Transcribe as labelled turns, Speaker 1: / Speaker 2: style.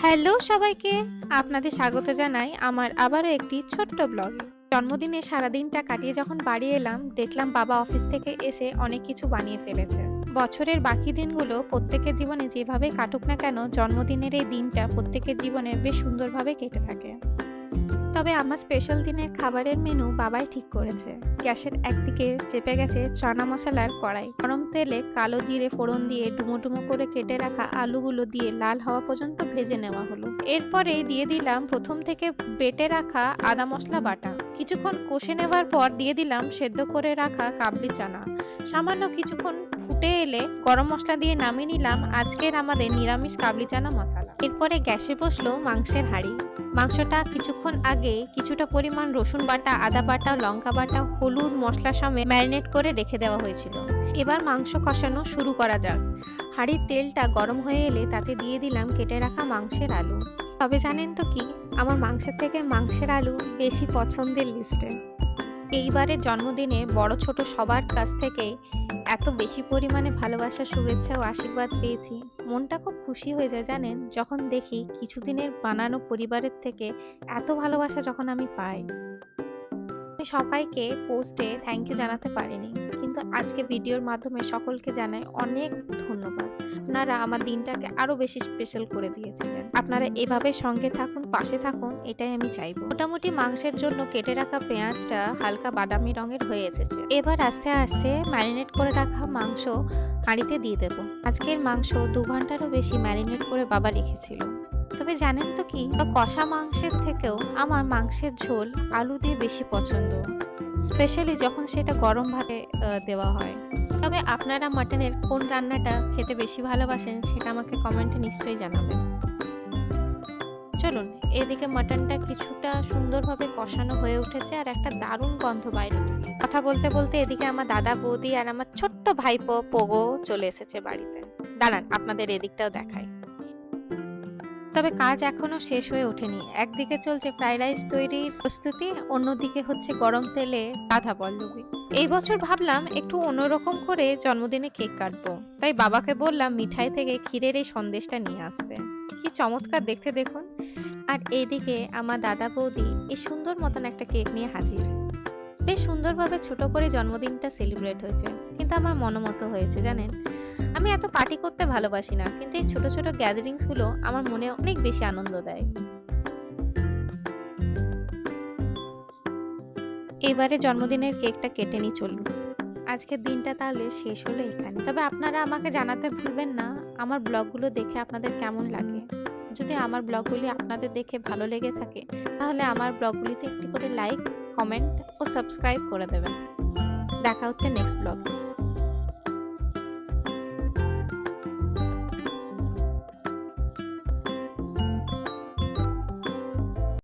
Speaker 1: Hello সবাইকে, আপনাদের স্বাগত জানাই আমার আবারও একটি ছোট্ট ব্লগে। জন্মদিনে সারাদিনটা কাটিয়ে যখন বাড়ি এলাম, দেখলাম বাবা অফিস থেকে এসে অনেক কিছু বানিয়ে ফেলেছে। বছরের বাকি দিনগুলো প্রত্যেকের জীবনে যেভাবে কাটুক না কেন, জন্মদিনের এই দিনটা প্রত্যেকের জীবনে বেশ সুন্দরভাবে কেটে থাকে। তবে আমার স্পেশাল দিনের খাবারের মেনু বাবাই ঠিক করেছে। গ্যাসের একদিকে চেপে গেছে চানা মশলার কড়াই, গরম তেলে কালো জিরে ফোড়ন দিয়ে ডুমো ডুমো করে কেটে রাখা আলুগুলো দিয়ে লাল হওয়া পর্যন্ত ভেজে নেওয়া হলো। এরপরে দিয়ে দিলাম প্রথম থেকে বেটে রাখা আদা মশলা বাটা। কিছুক্ষণ কষে নেওয়ার পর দিয়ে দিলাম সেদ্ধ করে রাখা কাবলি চানা। সামান্য কিছুক্ষণ ফুটে এলে গরম মশলা দিয়ে নামিয়ে নিলাম আজকের আমাদের নিরামিষ কাবলি চানা মশলা। এরপরে গ্যাসে বসলো মাংসের হাঁড়ি। মাংসটা কিছুক্ষণ আগে কিছুটা পরিমাণ রসুন বাটা, আদা বাটা, লঙ্কা বাটা, হলুদ মশলা সমেত ম্যারিনেট করে রেখে দেওয়া হয়েছিল। এবার মাংস কষানো শুরু করা যাক। হাঁড়ির তেলটা গরম হয়ে এলে তাতে দিয়ে দিলাম কেটে রাখা মাংসের আলু। তবে জানেন তো কি, আমার মাংসের থেকে মাংসের আলু বেশি পছন্দের লিস্টে। এইবারের জন্মদিনে বড় ছোট সবার কাছ থেকে এত বেশি পরিমাণে ভালোবাসা, শুভেচ্ছা ও আশীর্বাদ পেয়েছি, মনটা খুব খুশি হয়ে যায় জানেন, যখন দেখি কিছুদিনের বানানো পরিবারের থেকে এত ভালোবাসা যখন আমি পাই। আমি সবাইকে পোস্টে থ্যাংক ইউ জানাতে পারিনি, কিন্তু আজকে ভিডিওর মাধ্যমে সকলকে জানাই অনেক ধন্যবাদ। আপনারা আমার দিনটাকে আরো বেশি স্পেশাল করে দিয়েছিলেন। আপনারা এভাবে সঙ্গে থাকুন, পাশে থাকুন, এটাই আমি চাইবো। মোটামুটি মাংসের জন্য কেটে রাখা পেঁয়াজটা হালকা বাদামি রঙের হয়ে এসেছে। এবার আস্তে আস্তে ম্যারিনেট করে রাখা মাংস হাঁড়িতে দিয়ে দেব। আজকের মাংস 2 ঘন্টারও বেশি ম্যারিনেট করে বাবা রেখেছিল। তবে জানেন তো কি, কষা মাংসের থেকেও আমার মাংসের ঝোল আলু দিয়ে বেশি পছন্দ, স্পেশালি যখন সেটা গরম ভাতে দেওয়া হয়। তবে আপনারা মাটনের কোন রান্নাটা খেতে বেশি ভালোবাসেন সেটা আমাকে কমেন্টে নিশ্চয়ই জানাবেন। চলুন, এদিকে মাটনটা কিছুটা সুন্দরভাবে কষানো হয়ে উঠেছে আর একটা দারুণ গন্ধ বাইরে বেরিয়েছে। কথা বলতে বলতে এদিকে আমার দাদা, বৌদি আর আমার ছোট্ট ভাইপো পোগো চলে এসেছে বাড়িতে। দাঁড়ান আপনাদের এদিকটাও দেখাই। তবে কাজ এখনো শেষ হয়ে ওঠেনি। একদিকে চলছে ফ্রাইড রাইস তৈরির প্রস্তুতি, অন্যদিকে হচ্ছে গরম তেলে রাধা পল্লবী। এই বছর ভাবলাম একটু অন্যরকম করে জন্মদিনে কেক কাটবো, তাই বাবাকে বললাম মিঠাই থেকে ক্ষীরের এই সন্দেশটা নিয়ে আসতে। কি চমৎকার দেখতে দেখুন। আর এইদিকে আমার দাদা, বৌদি এই সুন্দর মতন একটা কেক নিয়ে হাজির। বেশ সুন্দরভাবে ছোট করে জন্মদিনটা সেলিব্রেট হয়েছে, কিন্তু আমার মনোমতো হয়েছে জানেন। আমি এত পার্টি করতে ভালোবাসি না, কিন্তু এই ছোট ছোট গ্যাদারিংস গুলো আমার মনে অনেক বেশি আনন্দ দেয়। এবারে জন্মদিনের কেকটা কেটে নিয়ে চলুন। আজকের দিনটা তাহলে শেষ হলো এখানে। তবে আপনারা আমাকে জানাতে ভুলবেন না আমার ব্লগগুলো দেখে আপনাদের কেমন লাগে। যদি আমার ব্লগগুলি আপনাদের দেখে ভালো লেগে থাকে, তাহলে আমার ব্লগগুলিতে একটি করে লাইক, কমেন্ট ও সাবস্ক্রাইব করে দেবেন। দেখা হচ্ছে নেক্সট ব্লগে।